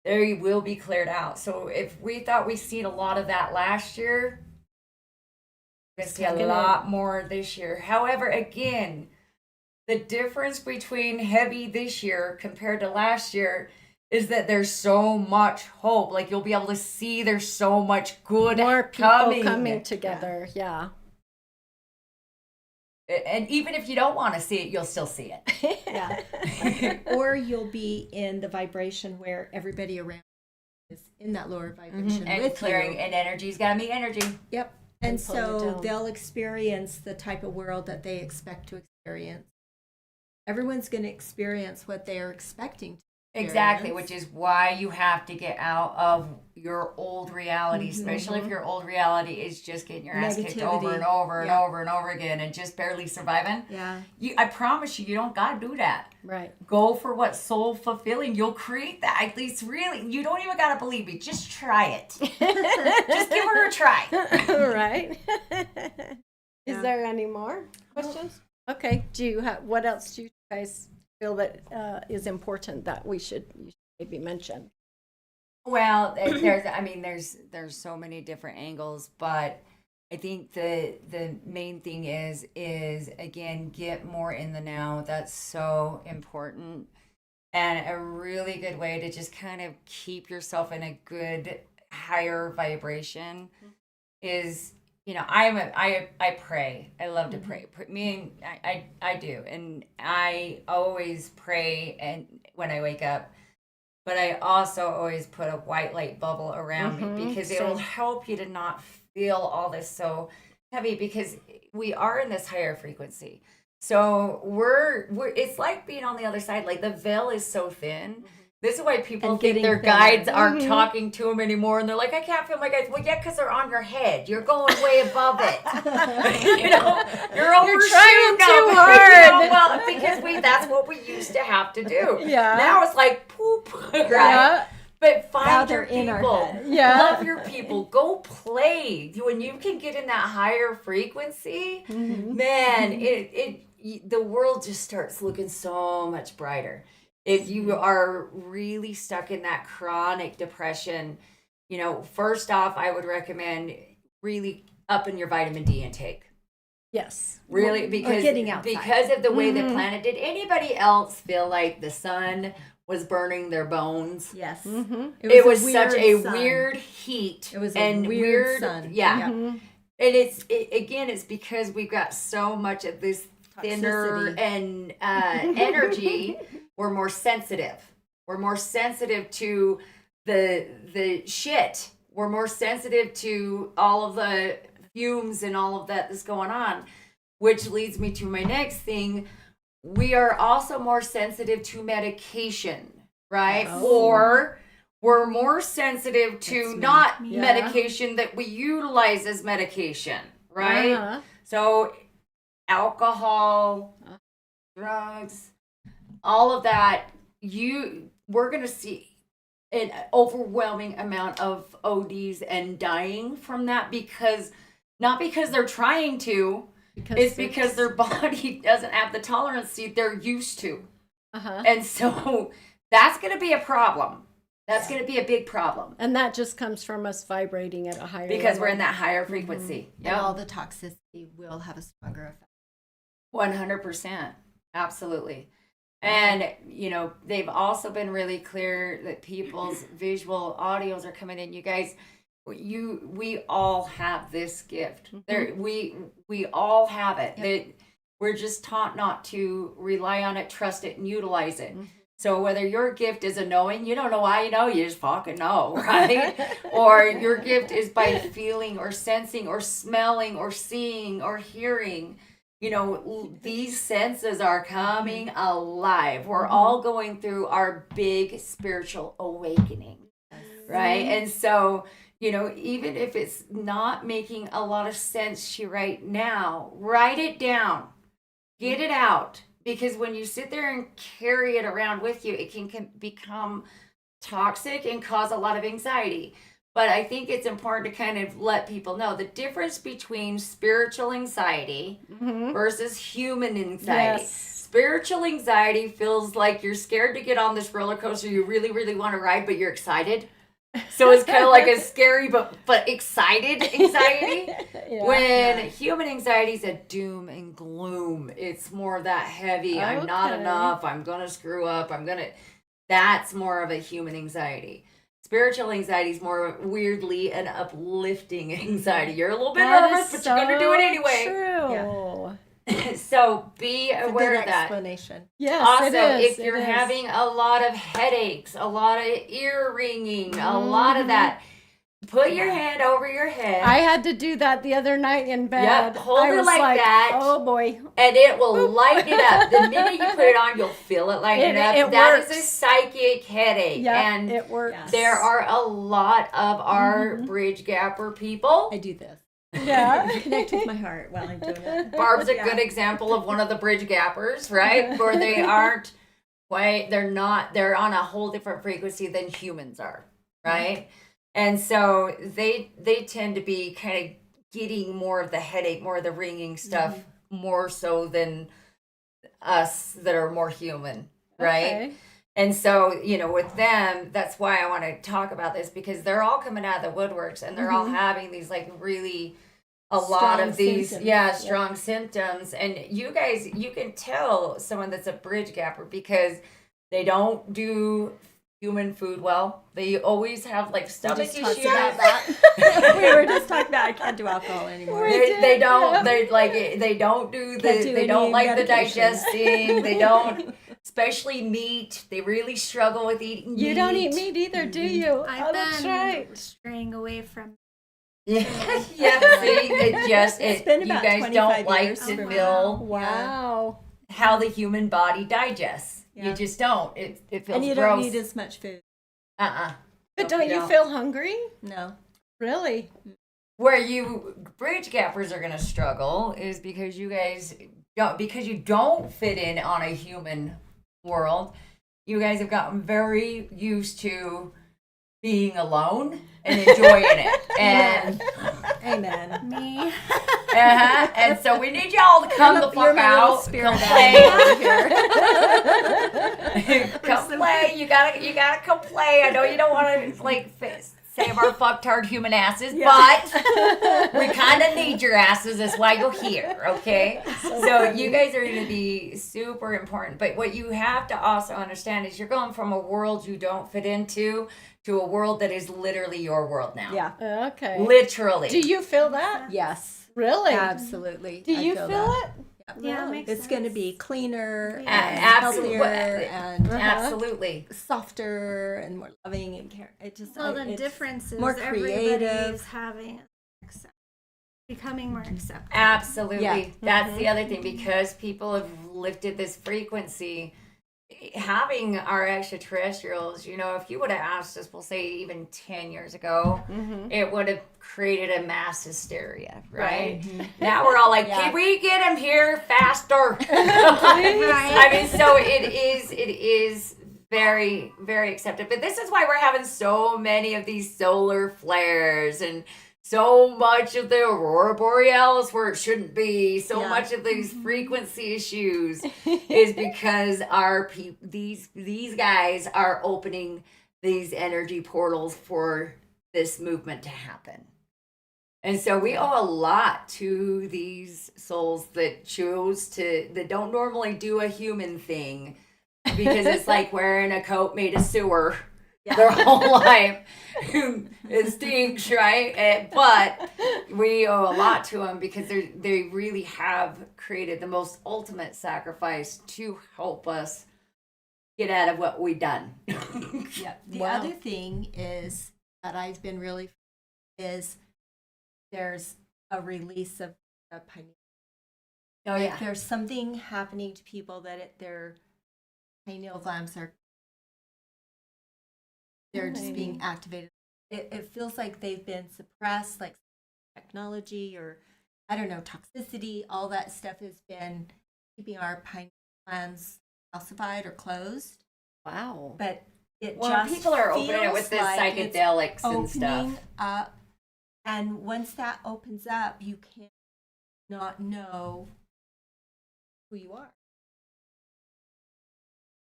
they will be cleared out. So if we thought we seen a lot of that last year, we're going to see a lot more this year. However, again, the difference between heavy this year compared to last year is that there's so much hope. Like, you'll be able to see there's so much good More people coming together. Yeah. And even if you don't want to see it, you'll still see it. Yeah. Or you'll be in the vibration where everybody around is in that lower vibration And with clearing, you. and energy's got to meet energy. Yep. And pull it so down. they'll experience the type of world that they expect to experience. Everyone's going to experience what they're expecting to Exactly, experience. which is why you have to get out of your old reality, especially if your old reality is just getting your ass kicked over Negativity. and over and Yeah. over and over again and just barely surviving. Yeah. I promise you don't got to do that. Right. Go for what's soul fulfilling. You'll create that. At least, really, you don't even got to believe me. Just try it. Just give her a try. Right. Is Yeah. there any more questions? Okay. Do you have, what else do you guys feel that is important that we should maybe mention. Well, there's so many different angles, but I think the main thing is again, get more in the now. That's so important. And a really good way to just kind of keep yourself in a good higher vibration is, I pray. I love to pray. I do. And I always pray and when I wake up, but I also always put a white light bubble around me because it'll help you to not feel all this so heavy, because we are in this higher frequency. So we're it's like being on the other side. Like the veil is so thin. This is why people And think getting their thinner. guides aren't talking to them anymore, and they're like, I can't feel my guides. Well, yeah, because they're on your head. You're going way above it. You're overshooting too them. hard. Well, because that's what we used to have to do. Yeah. Now it's like poop, right? Yeah. But Now find they're your in our people. head. Yeah. Love your people. Go play. When you can get in that higher frequency, man, the world just starts looking so much brighter. If you are really stuck in that chronic depression, first off, I would recommend really upping your vitamin D intake. Yes. Really, because getting outside. because of the way the planet did. Anybody else feel like the sun was burning their bones? Yes. It was a such a sun. weird heat. It was a and weird sun. Yeah. Yeah. And it's because we've got so much of this thinner Toxicity. and energy. We're more sensitive. We're more sensitive to the shit. We're more sensitive to all of the fumes and all of that that's going on, which leads me to my next thing. We are also more sensitive to medication, right? Or we're more sensitive to not Yeah. medication that we utilize as medication, right? Uh-huh. So alcohol, drugs, all of that, we're going to see an overwhelming amount of ODs and dying from that, because not because they're trying to, it's because their body doesn't have the tolerance they're used to. And so that's going to be a problem. That's going to be a big problem. And that just comes from us vibrating at a higher Because level. we're in that higher frequency. And all the toxicity will have a stronger effect. 100%. Absolutely. And, they've also been really clear that people's visual audios are coming in. You guys, we all have this gift. We all have it. That we're just taught not to rely on it, trust it, and utilize it. So whether your gift is a knowing, you don't know why you know, you just fucking know, right? Or your gift is by feeling or sensing or smelling or seeing or hearing. These senses are coming alive. We're all going through our big spiritual awakening, right? And so, even if it's not making a lot of sense to you right now, write it down, get it out. Because when you sit there and carry it around with you, it can become toxic and cause a lot of anxiety. But I think it's important to kind of let people know the difference between spiritual anxiety versus human anxiety. Yes. Spiritual anxiety feels like you're scared to get on this roller coaster you really, really want to ride, but you're excited. So it's kind of like a scary but excited anxiety. When human anxiety is a doom and gloom, it's more of that heavy, I'm not enough, I'm going to screw up, that's more of a human anxiety. Spiritual anxiety is more weirdly an uplifting anxiety. You're a little bit nervous, but you're going to do it anyway. True. So be It's a aware good of that. explanation. Yes, Also, it is. if you're having a lot of headaches, a lot of ear ringing, a lot of that, put your hand over your head. I had to do that the other night in bed. Yep, hold I it was like that. Oh boy. And it will lighten it up. The minute you put it on, you'll feel it lighten up. It That is works. a psychic headache. Yeah, And it works. there are a lot of our bridge gapper people. I do this. Yeah. Connect with my heart while I'm doing it. Barb's a good example of one of the bridge gappers, right? Where they aren't quite, they're on a whole different frequency than humans are, right? And so they tend to be kind of getting more of the headache, more of the ringing stuff, more so than us that are more human, right? Okay. And so, with them, that's why I want to talk about this, because they're all coming out of the woodworks and they're all having these like really a lot Strong of these symptoms. strong symptoms. And you guys, you can tell someone that's a bridge gapper because they don't do human food well. They always have like stomach just talked issues. about that. We were just talking about I can't do alcohol anymore. They don't. They like. They don't do the. Can't do They don't any like the medication. digesting. They don't. Especially meat. They really struggle with eating. You don't eat meat either, do you? I've that's been right. straying away from. Yeah. Yeah. See, It's been you about guys 25 don't like years to for me. feel Wow. how the human body digests. Yeah. You just don't. It feels And you gross. don't need as much food. But don't you feel hungry? No. Really? Where you bridge gappers are gonna struggle is because you guys don't fit in on a human world. You guys have gotten very used to being alone and enjoying it. And Amen. Me. and so we need y'all to come the You're fuck my little out, spirit come play. animal over here. Come play. You gotta come play. I know you don't want to like save our fucktard human asses, but we kind of need your asses. That's why you're here, okay? So you guys are going to be super important. But what you have to also understand is you're going from a world you don't fit into to a world that is literally your world now. Yeah. Okay. Literally. Do you feel that? Yes. Really? Absolutely. Do I you feel feel that. it? Yeah, it makes It's going to sense. be cleaner and absolutely. healthier and Absolutely. softer and more loving and care. It just Well, the it's difference is more creative. everybody's becoming more accepting. Absolutely. Yeah. That's the other thing, because people have lifted this frequency. Having our extraterrestrials, if you would have asked us, we'll say even 10 years ago, it would have created a mass hysteria, right? Now we're all like, can we get him here faster? I mean, so it is very, very accepted. But this is why we're having so many of these solar flares and so much of the aurora borealis where it shouldn't be, so much of these frequency issues is because these guys are opening these energy portals for this movement to happen. And so we owe a lot to these souls that don't normally do a human thing, because it's like wearing a coat made of sewer their whole life. It stinks, right? But we owe a lot to them because they really have created the most ultimate sacrifice to help us get out of what we've done. Yeah. The other thing is that I've been really is there's a release of the pineal. Oh yeah. There's something happening to people that their pineal glands they're just being activated. It feels like they've been suppressed, like technology or I don't know, toxicity. All that stuff has been keeping our pineal glands calcified or closed. Wow. But People are opening it with the psychedelics and stuff. Opening up, and once that opens up, you can't not know who you are.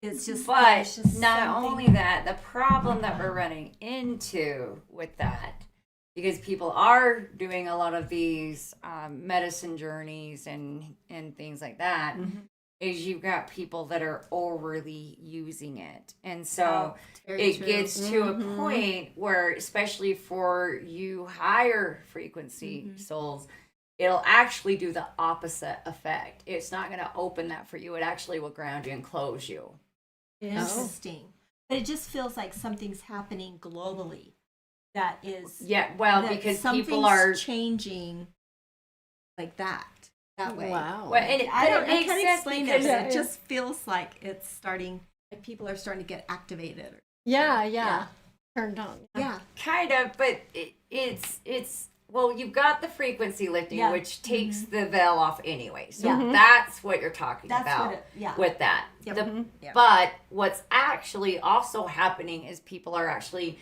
It's just, But it's just not something- only that, the problem that we're running into with that, because people are doing a lot of these medicine journeys and things like that, is you've got people that are overly using it. And so Very it true. gets to a point where, especially for you higher frequency souls, it'll actually do the opposite effect. It's not going to open that for you. It actually will ground you and close you. Interesting. But it just feels like something's happening globally that is Yeah, well, that because something's people are changing like that way. Wow. well, and it, I but it makes can't sense explain because it. It just feels like it's starting. Like people are starting to get activated. Yeah. Turned on. Yeah. kind of, but it's well, you've got the frequency lifting, Yeah. which takes the veil off anyway. So Yeah. that's what you're talking That's about what it. Yeah. with that. Yep. Yep. But what's actually also happening is people are actually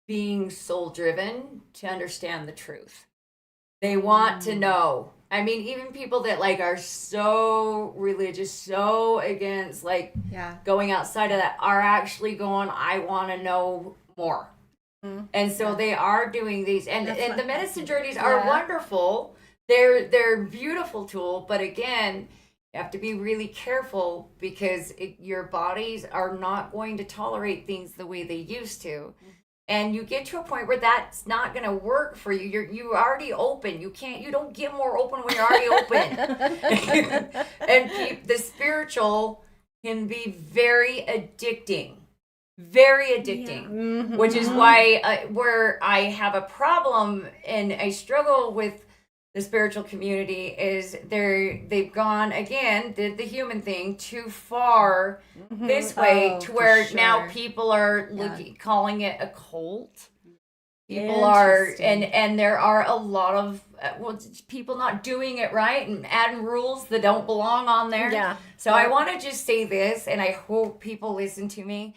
being soul driven to understand the truth. They want to know. I mean, even people that like are so religious, so against like Yeah. going outside of that are actually going, I want to know more. And so they are doing these, and the medicine journeys are wonderful. They're beautiful tool, but again, you have to be really careful because your bodies are not going to tolerate things the way they used to. And you get to a point where that's not going to work for you. You're already open. You don't get more open when you're already open. And the spiritual can be very addicting. Very addicting, which is why where I have a problem and I struggle with the spiritual community is they've gone again, did the human thing too far this way to where now people are calling it a cult. People are, and there are a lot of people not doing it right and adding rules that don't belong on there. Yeah. So I want to just say this, and I hope people listen to me.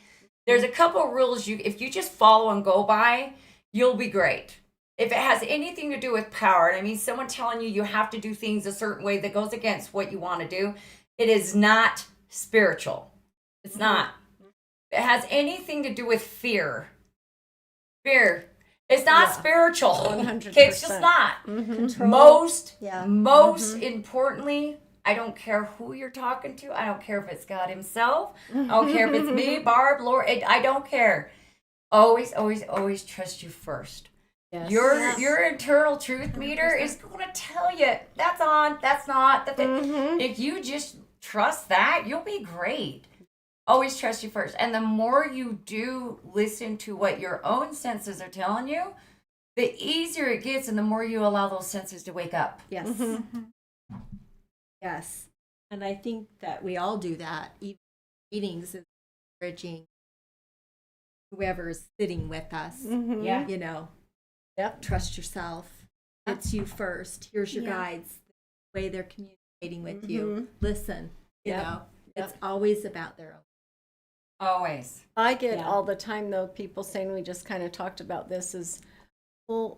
There's a couple rules if you just follow and go by, you'll be great. If it has anything to do with power, and I mean someone telling you have to do things a certain way that goes against what you want to do, it is not spiritual. It's not. If it has anything to do with fear. It's not spiritual. 100%. It's just not. Most importantly, I don't care who you're talking to. I don't care if it's God himself. I don't care if it's me, Barb, Lord. I don't care. Always, always, always trust you first. Yes. Your internal truth meter is going to tell you that's on, that's not. If you just trust that, you'll be great. Always trust you first. And the more you do listen to what your own senses are telling you, the easier it gets and the more you allow those senses to wake up. Yes. Yes. And I think that we all do that. Even meetings is encouraging whoever's sitting with us. Yeah. You know, Yep. trust yourself. It's you first. Here's your guides, the way they're communicating with you. Listen, you know, it's always about their own. Always. I get all the time, though, people saying, we just kind of talked about this, is, well,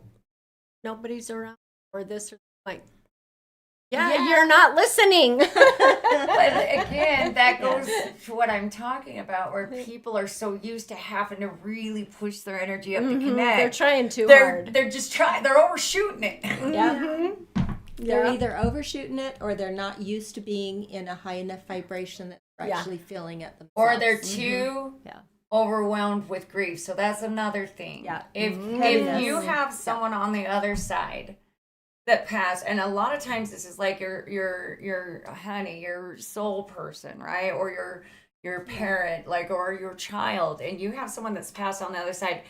nobody's around or this, or like, you're not listening. But again, that goes to what I'm talking about, where people are so used to having to really push their energy up to connect. They're trying too hard. They're just trying. They're overshooting it. Yeah. They're either overshooting it or they're not used to being in a high enough vibration that they're actually feeling it themselves. Or they're too overwhelmed with grief. So that's another thing. Yeah. If you have someone on the other side that passed, and a lot of times this is like your honey, your soul person, right? Or your parent, like, or your child, and you have someone that's passed on the other side,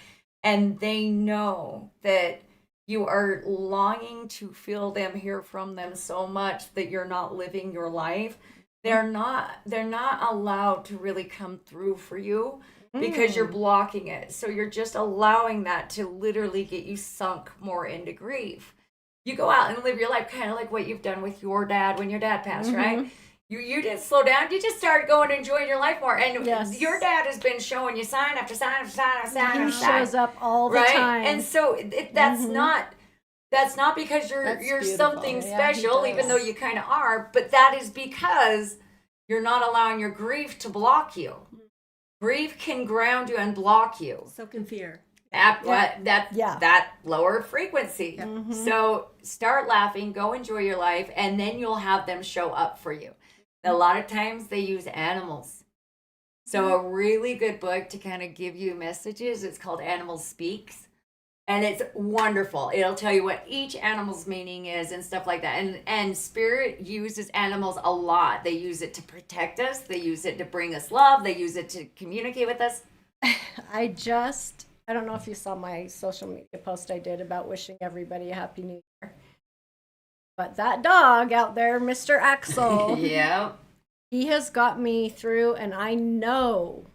and they know that you are longing to feel them, hear from them so much that you're not living your life. They're not allowed to really come through for you because you're blocking it. So you're just allowing that to literally get you sunk more into grief. You go out and live your life kind of like what you've done with your dad when your dad passed, right? You didn't slow down. You just started going and enjoying your life more. And your dad has been showing you sign after sign after sign after sign after sign. He shows up all the time. And so that's not because you're something special, even though you kind of are, but that is because you're not allowing your grief to block you. Grief can ground you and block you. So can fear. That lower frequency. So start laughing, go enjoy your life, and then you'll have them show up for you. A lot of times they use animals. So a really good book to kind of give you messages, it's called Animal Speaks. And it's wonderful. It'll tell you what each animal's meaning is and stuff like that. And spirit uses animals a lot. They use it to protect us. They use it to bring us love. They use it to communicate with us. I don't know if you saw my social media post I did about wishing everybody a Happy New Year. But that dog out there, Mr. Axel, he has got me through, and I know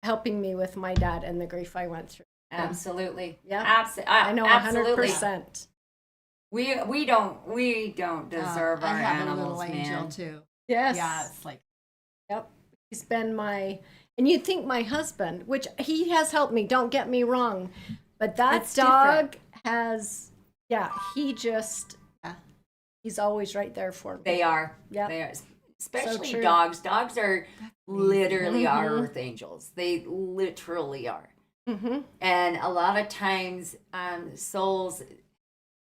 helping me with my dad and the grief I went through. Absolutely. Yeah. I know 100%. We don't deserve our I have animals, a little man. angel too. Yes. Yeah, it's like He's been and you'd think my husband, which he has helped me, don't get me wrong, but that It's dog different. has, He's always right there for me. They are. Yep. They are. Especially true. dogs. Dogs are literally our Mhm. earth angels. They literally are. Mm-hmm. And a lot of times, souls,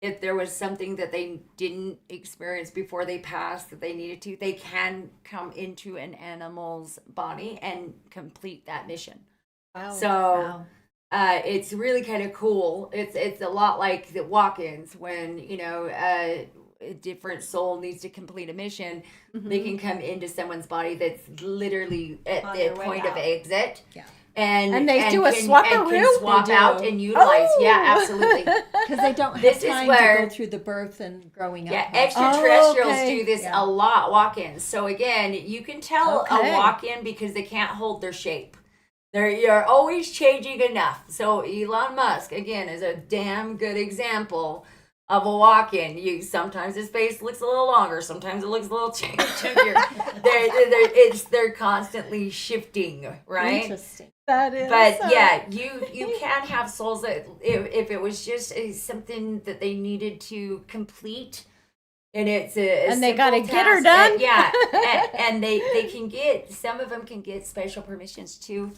if there was something that they didn't experience before they passed that they needed to, they can come into an animal's body and complete that mission. Wow. So it's really kind of cool. It's a lot like the walk-ins when, a different soul needs to complete a mission. They can come into someone's body that's literally at On the their way point of out. exit. Yeah. And they do a swap-a-roo? Can swap They do. out and utilize. Oh! Yeah, absolutely. Because they don't have This is time where- to go through the birth and growing up. Yeah, process. extraterrestrials okay. do this Yeah. a lot, walk-ins. So again, you can tell Okay. a walk-in because they can't hold their shape. You're always changing enough. So Elon Musk, again, is a damn good example of a walk-in. Sometimes his face looks a little longer, sometimes it looks a little chunkier. They're constantly shifting, right? Interesting. That is. But yeah, you can have souls that if it was just something that they needed to complete, and it's a And they simple gotta get her task, done? yeah, and they can get, some of them can get special permissions to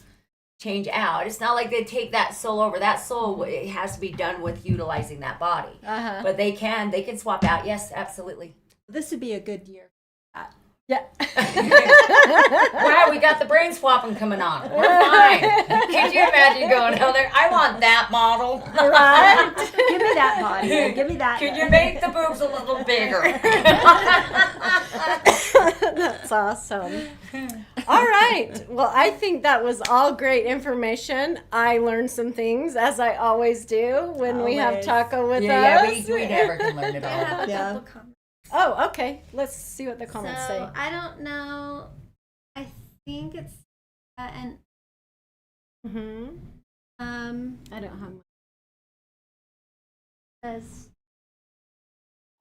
change out. It's not like they take that soul over. That soul, it has to be done with utilizing that body. Uh-huh. But they can swap out. Yes, absolutely. This would be a good year. Yeah. Wow, we got the brain swapping coming on. We're fine. Could you imagine going down there? I want that model. Right? Give me that body. Give me that. Could you make the boobs a little bigger? That's awesome. All right. Well, I think that was all great information. I learned some things, as I always do when we have Always. Taco with Yeah, us. we never can learn it I all. have a Yeah. couple comments. Oh, okay. Let's see what the comments say. So I don't know. I think it's and Mm-hmm. I don't have. says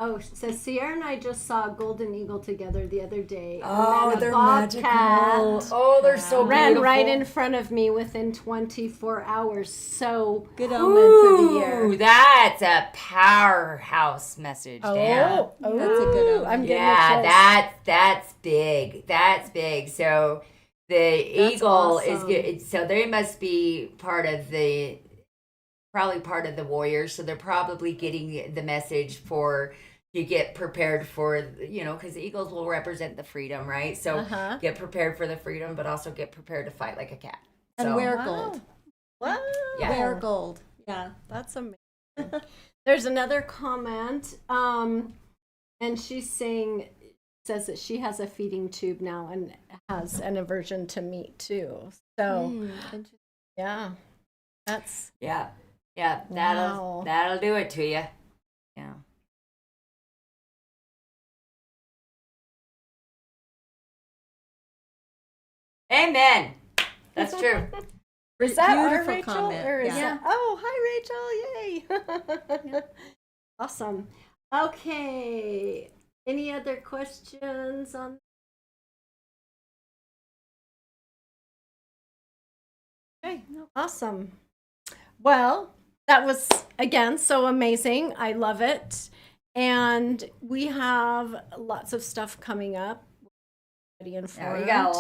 Oh, it says Sierra and I just saw a golden eagle together the other day. Oh, and then a they're bobcat magical. Oh, they're so ran beautiful. right in front of me within 24 hours. So Good omen for the Ooh, year. that's a powerhouse message. oh, Damn. That's a good omen. I'm getting Yeah, a chills. that's big. That's big. So the That's eagle is awesome. good. So they must be probably part of the warriors. So they're probably getting the message for to get prepared for, because the eagles will represent the freedom, right? So Uh-huh. get prepared for the freedom, but also get prepared to fight like a cat. And So, wear Wow. gold. Wow. Yeah. Wear gold. Yeah. That's amazing. There's another comment, and she's says that she has a feeding tube now and has an aversion to meat too. So Interesting. yeah, that's yeah, Wow. that'll do it to you. Yeah. Amen. That's true. is that our Beautiful Rachel? comment, Or is yeah. that, oh, hi Rachel! Yay! Awesome. Okay. Any other questions on? Okay. Awesome. Well, that was again so amazing. I love it. And we have lots of stuff coming up. Already Yeah, informed. we got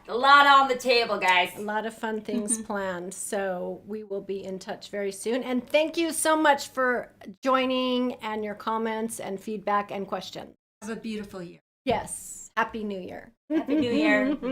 a lot on the table, guys. A lot of fun things planned. So we will be in touch very soon. And thank you so much for joining and your comments and feedback and questions. Have a beautiful year. Yes. Happy New Year. Happy New Year.